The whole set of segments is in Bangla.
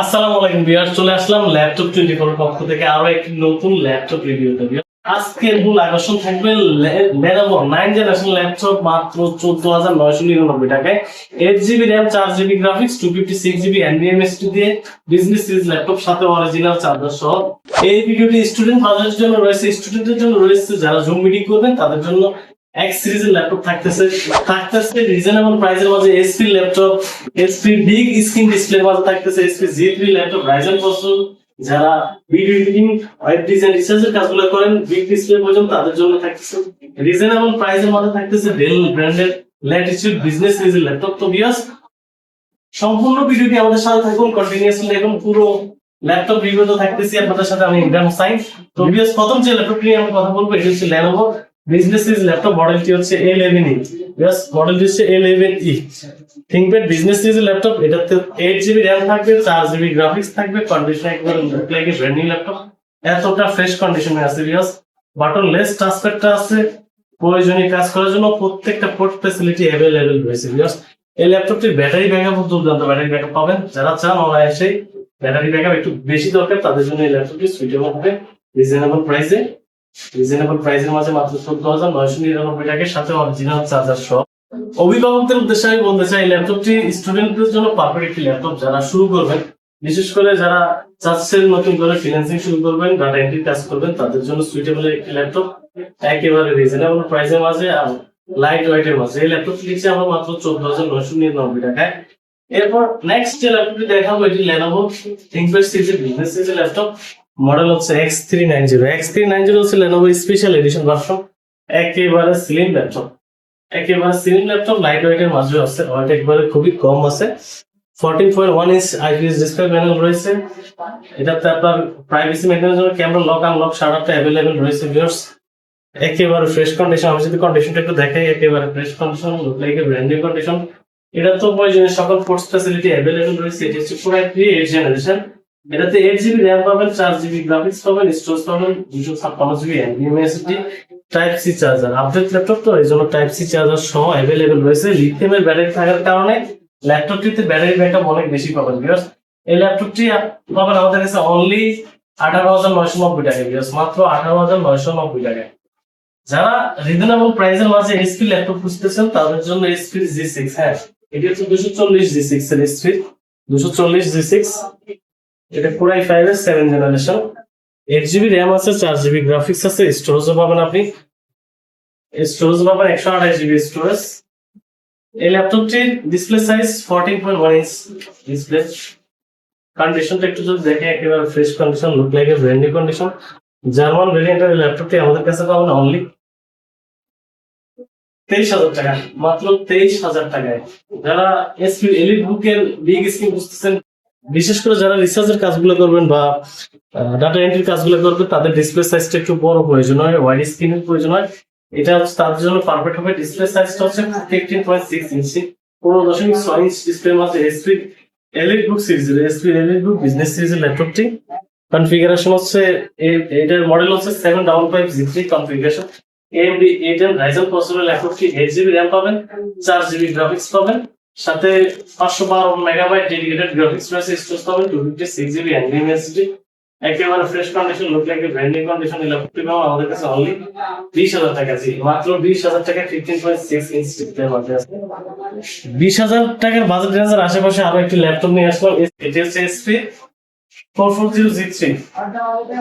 আসসালামু আলাইকুম ভিউয়ার্স, চলে আসলাম ল্যাপটপ 24 এর পক্ষ থেকে আরো একটি নতুন ল্যাপটপ রিভিউতে। আজকের মূল আকর্ষণ থাকবে Lenovo 9 জেনারেশন ল্যাপটপ মাত্র 14,999 টাকায়। 8GB RAM, 4GB graphics, 256GB NVMe দিয়ে বিজনেস সিরিজ ল্যাপটপ, সাথে অরিজিনাল চার্জার সহ। এই ভিডিওটি স্টুডেন্ট বাজারের জন্য রয়েছে, স্টুডেন্টদের জন্য রয়েছে, যারা জুম মিটিং করবেন তাদের জন্য এক সিরিজের ল্যাপটপ থাকতেছে রিজনেবল প্রাইসের মাঝে। SP laptop, SP big screen ডিসপ্লের মাঝে থাকতেছে SP G3 laptop, Ryzen processor, যারা ভিডিও এডিটিং, ওয়েব ডিজাইন, রিসার্চের কাজগুলো করেন বিগ ডিসপ্লে পর্যন্ত তাদের জন্য থাকতেছে রিজনেবল প্রাইসের মাঝে থাকতেছে ডেল ব্র্যান্ডের ল্যাটিটিউড বিজনেস সিরিজের ল্যাপটপ। তো ভিউয়ার্স, সম্পূর্ণ ভিডিওটি আমাদের সাথে থাকুন, কন্টিনিউয়াসলি দেখুন। পুরো ল্যাপটপ রিভিউতে থাকতেছি আপনাদের সাথে আমি, ইমরান হোসাইন। তো ভিউয়ার্স, প্রথম যে ল্যাপটপ নিয়ে আমি কথা বলবো এটি হচ্ছে Lenovo বিজনেস সিরিজ ল্যাপটপ, মডেলটি হচ্ছে A11E। ইয়েস, মডেলটি হচ্ছে A11E ThinkPad business series laptop. এটাতে 8GB RAM থাকবে, 4GB গ্রাফিক্স থাকবে। কন্ডিশন একবারে look like a brand new laptop, এতটা ফ্রেশ কন্ডিশনে আছে। ভিউয়ার্স, বাটনলেস টাচপ্যাডটা আছে, প্রয়োজনীয় কাজ করার জন্য প্রত্যেকটা পোর্ট ফ্যাসিলিটি अवेलेबल রয়েছে। ভিউয়ার্স, এই ল্যাপটপটির ব্যাটারি ব্যাকআপ দুর্দান্ত ব্যাটারি ব্যাকআপ পাবেন। যারা চান অনায়াসেই ব্যাটারি ব্যাকআপ একটু বেশি দরকার তাদের জন্য এই ল্যাপটপটি সুইটেবল হবে রিজনেবল প্রাইসের মাঝে মাত্র 14,999 টাকার সাথে অরিজিনাল চার্জার সহ। অভিভাবকদের উদ্দেশ্যে আমি বলতে চাই, ল্যাপটপটি স্টুডেন্টদের জন্য পারফেক্ট একটি ল্যাপটপ। যারা শুরু করবেন, বিশেষ করে যারা চাচ্ছেন নতুন করে ফ্রিল্যান্সিং শুরু করবেন, ডাটা এন্ট্রি কাজ করবেন, তাদের জন্য সুইটেবল একটি ল্যাপটপ, একেবারে রিজনেবল প্রাইসের মাঝে আর লাইট ওয়েটের মাঝে। এই ল্যাপটপটি দিচ্ছে আমরা মাত্র 14,999 টাকায়। এরপর নেক্সট যে ল্যাপটপটি দেখাবো এটি Lenovo ThinkPad সিরিজের বিজনেস সিরিজের ল্যাপটপ, মডেল হচ্ছে X390 হচ্ছে Lenovo স্পেশাল এডিশন ভার্সন। একেবারে স্লিম ল্যাপটপ, লাইট ওয়েটের মাঝে আছে, ওয়েট একবারে খুবই কম আছে। 14.1 ইঞ্চ IPS ডিসপ্লে প্যানেল রয়েছে। এটাতে আপনার প্রাইভেসি মেইনটেইনের জন্য ক্যামেরা লক আনলক সারাটা अवेलेबल রয়েছে। ভিউয়ার্স, একেবারে ফ্রেশ কন্ডিশন। আমি যদি কন্ডিশনটা একটু দেখাই, একেবারে fresh condition, look like a brand new condition. এটা তো প্রয়োজনীয় সকল পোর্টস ফ্যাসিলিটি अवेलेबल রয়েছে। এটি হচ্ছে পুরো 8 জেনারেশন। এটাতে 8GB RAM পাবেন, 4GB গ্রাফিক্স পাবেন, স্টোরেজ পাবেন, 256GB NVMe type C charger. Update laptop তো এই জন্য টাইপ সি চার্জার সহ अवेलेबल রয়েছে। লিথিয়ামের ব্যাটারি থাকার কারণে ল্যাপটপটিতে ব্যাটারি ব্যাকআপ অনেক বেশি পাবেন। ভিউয়ার্স, এই ল্যাপটপটি পাবেন আমাদের কাছে অনলি 18,990 টাকায়। ভিউয়ার্স, মাত্র 18,990 টাকায়। যারা রিজনেবল প্রাইসের মাঝে এসপি ল্যাপটপ খুঁজতেছেন তাদের জন্য এসপি G6। হ্যাঁ, এটি হচ্ছে 240G6 এর এসপি 240G6। এটা Core i5 এর 7 জেনারেশন। 8GB RAM আছে, 4GB গ্রাফিক্স আছে, স্টোরেজও পাবেন আপনি। 128GB storage. এই ল্যাপটপটির ডিসপ্লে সাইজ 14.1 ইঞ্চ ডিসপ্লে। কন্ডিশনটা একটু যদি দেখে, একেবারে fresh condition, look like a brand new condition. German ভেরিয়েন্টের ল্যাপটপটি আমাদের কাছে পাবেন অনলি 23,000 টাকা, মাত্র 23,000 টাকায়। যারা এসপি এলিট বুকের বিগ স্ক্রিন বুঝতেছেন, বিশেষ করে যারা রিসার্চের কাজগুলো করবেন বা ডাটা এন্ট্রির কাজগুলো করবেন, তাদের ডিসপ্লে সাইজটা একটু বড় প্রয়োজন হয়, ওয়াইড স্ক্রিনের প্রয়োজন হয়। এটা হচ্ছে তাদের জন্য পারফেক্ট হবে। ডিসপ্লে সাইজটা হচ্ছে 15.6 ইঞ্চি, 15.6 ইঞ্চ ডিসপ্লের মাঝে এসপি এলিট বুক বিজনেস সিরিজের ল্যাপটপটি। কনফিগারেশন হচ্ছে এটার মডেল হচ্ছে 755G3 কনফিগারেশন। AMD 8 রাইজেন প্রসেসরের ল্যাপটপটি 8GB RAM পাবেন, 4GB গ্রাফিক্স পাবেন, সাথে 512 মেগাবাইট ডেডিকেটেড গ্রাফিক্স রয়েছে, স্টোরেজ পাবেন 256GB NVMe SSD। একেবারে fresh condition, look like a brand new condition. এই ল্যাপটপটি পাবেন আমাদের কাছে অনলি 20,000 টাকা। মাত্র 20,000 টাকা 15.6 ইঞ্চ ডিসপ্লের মধ্যে আছে। 20,000 টাকার বাজেট রেঞ্জের আশেপাশে আরো একটি ল্যাপটপ নিয়ে আসলাম। এটি হচ্ছে HP 440G3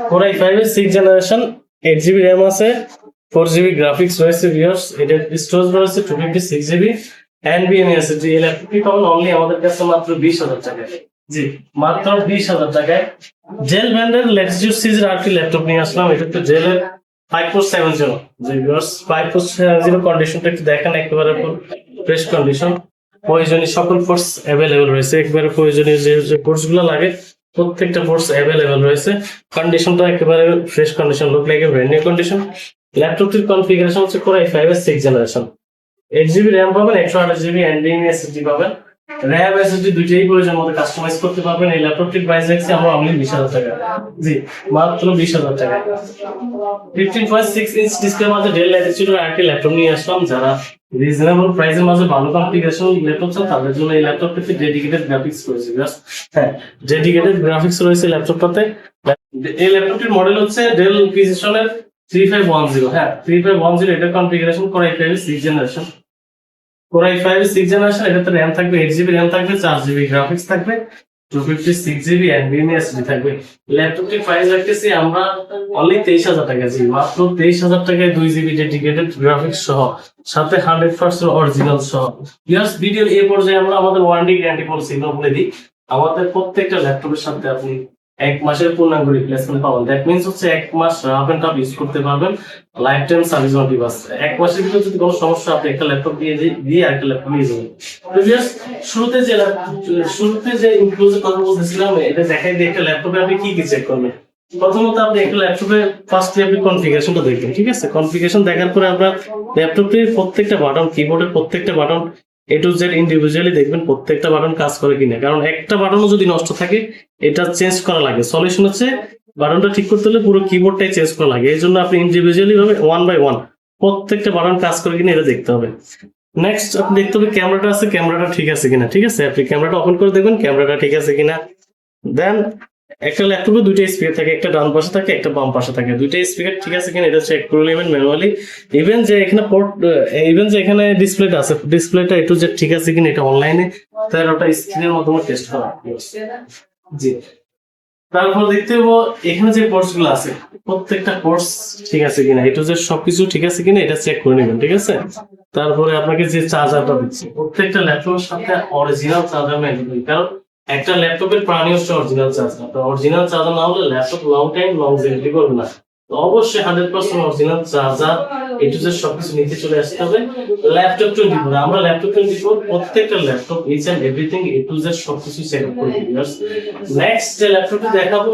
Core i5 এর 6 জেনারেশন। 8GB RAM আছে, 4GB গ্রাফিক্স রয়েছে। ভিউয়ার্স, এটার স্টোরেজ রয়েছে 256GB NVMe SSD। এই ল্যাপটপটি পাবেন অনলি আমাদের কাছে মাত্র 20,000 টাকায়। মাত্র 20,000 টাকায়। জেল ব্র্যান্ডের ল্যাটিটিউড সিরিজের আরেকটি ল্যাপটপ নিয়ে আসলাম। এটা হচ্ছে জেলের 5470। ভিউয়ার্স, 5470 কন্ডিশনটা একটু দেখেন, একেবারে ফ্রেশ কন্ডিশন, প্রয়োজনীয় সকল পোর্টস अवेलेबल রয়েছে। একবারে প্রয়োজনীয় যে পোর্টস গুলো লাগে প্রত্যেকটা পোর্টস अवेलेबल রয়েছে। কন্ডিশনটা একেবারে fresh condition, look like a brand new condition. ল্যাপটপটির কনফিগারেশন হচ্ছে Core i5 এর 6 জেনারেশন। 8GB RAM পাবেন, 128GB NVMe SSD পাবেন। RAM SSD দুইটাই প্রয়োজন মতো কাস্টমাইজ করতে পারবেন। এই ল্যাপটপটির প্রাইস রাখছি আমরা অনলি 20,000 টাকা। মাত্র 20,000 টাকা। 15.6 ইঞ্চ ডিসপ্লের মাঝে ডেল ল্যাটিটিউডের আরেকটি ল্যাপটপ নিয়ে আসলাম। যারা রিজনেবল প্রাইসের মাঝে ভালো কনফিগারেশন ল্যাপটপ চান তাদের জন্য এই ল্যাপটপটাতে ডেডিকেটেড গ্রাফিক্স রয়েছে। হ্যাঁ, ডেডিকেটেড গ্রাফিক্স রয়েছে ল্যাপটপটাতে। এই ল্যাপটপটির মডেল হচ্ছে ডেল প্রিসিশনের 3510। হ্যাঁ, 3510 এটার কনফিগারেশন কোর i5 এর 6th জেনারেশন। কোর i5 এর 6th জেনারেশন, এটাতে র্যাম থাকবে 8GB র্যাম থাকবে, 4GB গ্রাফিক্স থাকবে, 256GB NVMe SSD থাকবে। ল্যাপটপটির প্রাইস রাখতেছি আমরা অনলি 23,000 টাকা। জি, মাত্র 23,000 টাকায় 2GB ডেডিকেটেড গ্রাফিক্স সহ, সাথে 100% অরিজিনাল সহ। ইয়াস, ভিডিওর এই পর্যায়ে আমরা আমাদের ওয়ারেন্টি গ্যারান্টি পলিসি বলে দিই। আমাদের প্রত্যেকটা ল্যাপটপের সাথে আপনি 1 মাসের পূর্ণাঙ্গ রিপ্লেসমেন্ট পাবেন। দ্যাট মিনস হচ্ছে 1 মাস রাফ এন্ড টাফ ইউজ করতে পারবেন, life time service warranty pass. 1 মাসের ভিতরে যদি কোনো সমস্যা আপনি একটা ল্যাপটপ দিয়ে আরেকটা ল্যাপটপ নিয়ে যাবেন। শুরুতে যে ইনক্লুসিভ কথা বলতেছিলাম, এটা দেখাই দিয়ে একটা ল্যাপটপে আপনি কি কি চেক করবেন। প্রথমত আপনি একটা ল্যাপটপে ফার্স্টলি আপনি কনফিগারেশনটা দেখবেন, ঠিক আছে? কনফিগারেশন দেখার পরে আমরা ল্যাপটপটির প্রত্যেকটা বাটন, কিবোর্ডের প্রত্যেকটা button A to Z individually দেখবেন প্রত্যেকটা বাটন কাজ করে কিনা। কারণ একটা বাটনও যদি নষ্ট থাকে এটা চেঞ্জ করা লাগে। সলিউশন হচ্ছে বাটনটা ঠিক করতে হলে পুরো কিবোর্ডটাই চেঞ্জ করা লাগে। এই জন্য আপনি ইন্ডিভিজুয়ালি ভাবে 1 by 1 প্রত্যেকটা বাটন কাজ করে কিনা এটা দেখতে হবে। নেক্সট আপনি দেখতে হবে ক্যামেরাটা আছে, ক্যামেরাটা ঠিক আছে কিনা। ঠিক আছে, আপনি ক্যামেরাটা ওপেন করে দেখবেন ক্যামেরাটা ঠিক আছে কিনা। দেন একটা ল্যাপটপে দুইটা স্পিকার থাকে, একটা ডান পাশে থাকে, একটা বাম পাশে থাকে। দুইটা স্পিকার ঠিক আছে কিনা এটা চেক করে নেবেন ম্যানুয়ালি। ইভেন যে এখানে ডিসপ্লেটা আছে, ডিসপ্লেটা একটু যে ঠিক আছে কিনা এটা অনলাইনে তার ওটা স্ক্রিনের মাধ্যমে টেস্ট করা। জি, তারপর দেখতে পাবো এখানে যে কোর্স গুলো আছে প্রত্যেকটা কোর্স ঠিক আছে কিনা, এটা যে সবকিছু ঠিক আছে কিনা এটা চেক করে নেবেন। ঠিক আছে, তারপরে আপনাকে যে চার্জারটা দিচ্ছে প্রত্যেকটা ল্যাপটপের সাথে অরিজিনাল চার্জার মেনটেন, কারণ একটা ল্যাপটপের প্রাণী হচ্ছে অরিজিনাল চার্জার। তো অরিজিনাল চার্জার না হলে ল্যাপটপ লং টাইম লংজিভিটি করবে না। তো অবশ্যই 100% অরিজিনাল চার্জার এটু যে সবকিছু নিতে চলে আসতে হবে। ল্যাপটপ 24, আমরা ল্যাপটপ 24 প্রত্যেকটা laptop each and everything A to Z সবকিছু চেক আপ করে দিই। নেক্সট যে ল্যাপটপটি দেখাবো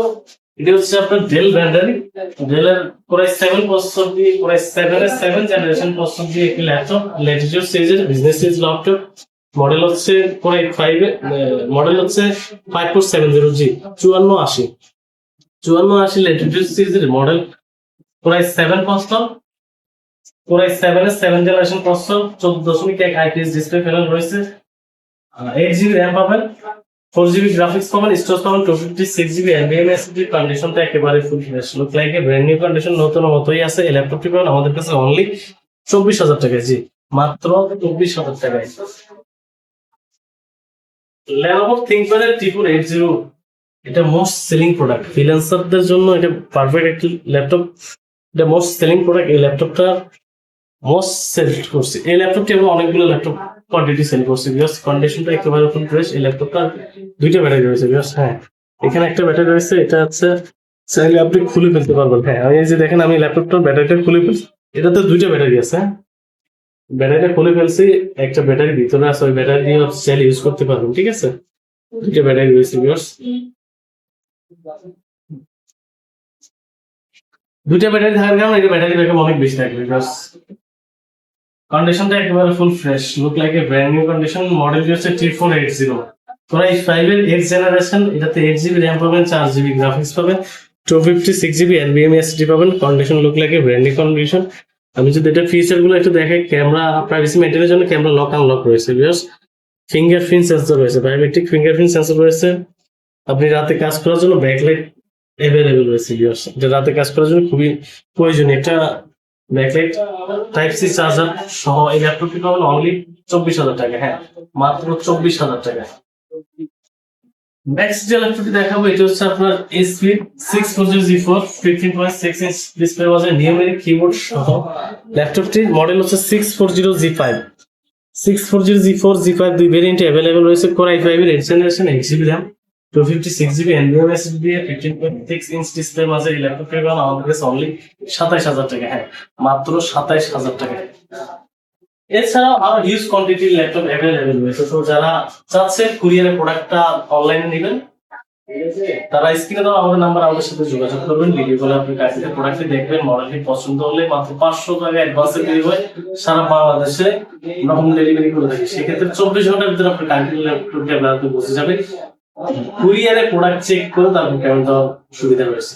এটা হচ্ছে আপনার ডেল ব্র্যান্ডের, ডেলের কোর i7 প্রসেসর দিয়ে, কোর i7 এর 7th জেনারেশন প্রসেসর দিয়ে একটি ল্যাপটপ, ল্যাটিটিউড সিরিজের বিজনেস সিরিজ ল্যাপটপ। মডেল হচ্ছে কোর i5, মডেল হচ্ছে 5470G 5480 ল্যাটিটিউড সিরিজের model. Core i7 processor, core i7 এর 7th generation processor, 14.1 IPS display panel রয়েছে, 8GB RAM পাবেন, 4GB গ্রাফিক্স পাবেন, স্টোরেজ পাবেন 256GB NVMe SSD। কন্ডিশনটা একেবারে full fresh, look like a brand new condition, নতুন মতোই আছে। এই ল্যাপটপটি পাবেন আমাদের কাছে অনলি 24,000 টাকায়। জি, মাত্র 24,000 টাকায়। Lenovo ThinkPad T480, এটা মোস্ট সেলিং প্রোডাক্ট ফ্রিল্যান্সারদের জন্য, এটা পারফেক্ট একটি ল্যাপটপ। এটা মোস্ট সেলিং প্রোডাক্ট। এই ল্যাপটপটা মোস্ট সেল করছে এই ল্যাপটপটি, এবং অনেকগুলো ল্যাপটপ কোয়ান্টিটি সেল করছে। বিকজ কন্ডিশনটা একেবারে ফুল ফ্রেশ। এই ল্যাপটপটা দুইটা ব্যাটারি রয়েছে। বিকজ হ্যাঁ, এখানে একটা ব্যাটারি রয়েছে, এটা হচ্ছে চাইলে আপনি খুলে ফেলতে পারবেন। হ্যাঁ, এই যে দেখেন আমি ল্যাপটপটার ব্যাটারিটা খুলে ফেলছি, এটাতে দুইটা ব্যাটারি আছে। ব্যাটারিটা খুলে ফেলছি, একটা ব্যাটারি ভিতরে আছে, ওই ব্যাটারি দিয়ে সেল ইউজ করতে পারবেন। ঠিক আছে, দুইটা ব্যাটারি রয়েছে। দুইটা ব্যাটারি থাকার কারণে এটা ব্যাটারি ব্যাকআপ অনেক বেশি থাকবে। বিকজ কন্ডিশনটা একেবারে full fresh, look like a brand new condition. মডেলটি হচ্ছে T480, কোর i5 এর 8th জেনারেশন। এটাতে 8GB RAM পাবেন, 4GB গ্রাফিক্স পাবেন, 256GB NVMe SSD পাবেন। Condition look like a brand new condition. আমি যদি এটা ফিচার গুলো একটু দেখাই, ক্যামেরা প্রাইভেসি মেইনটেইনের জন্য ক্যামেরা লক আনলক রয়েছে। বিকজ ফিঙ্গারপ্রিন্ট সেন্সর রয়েছে, বায়োমেট্রিক ফিঙ্গারপ্রিন্ট সেন্সর রয়েছে। আপনি রাতে কাজ করার জন্য ব্যাকলাইট অ্যাভেলেবল রয়েছে। বিকজ এটা রাতে কাজ করার জন্য খুবই প্রয়োজনীয়। এটা ব্যাকলাইট টাইপ সি চার্জার সহ এই ল্যাপটপটি পাবেন অনলি 24,000 টাকা। হ্যাঁ, মাত্র 24,000 টাকা। নেক্সট যে ল্যাপটপটি দেখাবো এটা হচ্ছে আপনার HP 640G4 15.6 ইঞ্চ ডিসপ্লে ওয়াজ নিউমেরিক কিবোর্ড সহ। ল্যাপটপটির মডেল হচ্ছে 640G5 G4 দুই ভেরিয়েন্টে অ্যাভেলেবল রয়েছে। কোর i5 এর 8th generation, 8GB RAM, 256GB NVMe SSD দিয়ে 15.6 ইঞ্চ ডিসপ্লের মাঝে এই ল্যাপটপটি পাবেন আমাদের কাছে অনলি 27,000 টাকা। হ্যাঁ, মাত্র 27,000 টাকা। এছাড়াও আরো হিউজ কোয়ান্টিটির ল্যাপটপ অ্যাভেলেবল রয়েছে। তো যারা চাচ্ছেন কুরিয়ারের প্রোডাক্টটা অনলাইনে নেবেন, তারা স্ক্রিনে দেওয়া আমাদের নাম্বার আমাদের সাথে যোগাযোগ করবেন। ভিডিও কলে আপনি কাছে প্রোডাক্টটি দেখবেন, মডেলটি পছন্দ হলে মাত্র 500 টাকা অ্যাডভান্সে পেয়ে হয় সারা বাংলাদেশে আমরা হোম ডেলিভারি করে থাকি। সেক্ষেত্রে 24 ঘন্টার ভিতরে আপনার কান্ট্রি ল্যাপটপটি আপনার হাতে পৌঁছে যাবে। কুরিয়ারে প্রোডাক্ট চেক করে তারপর পেমেন্ট দেওয়ার সুবিধা রয়েছে।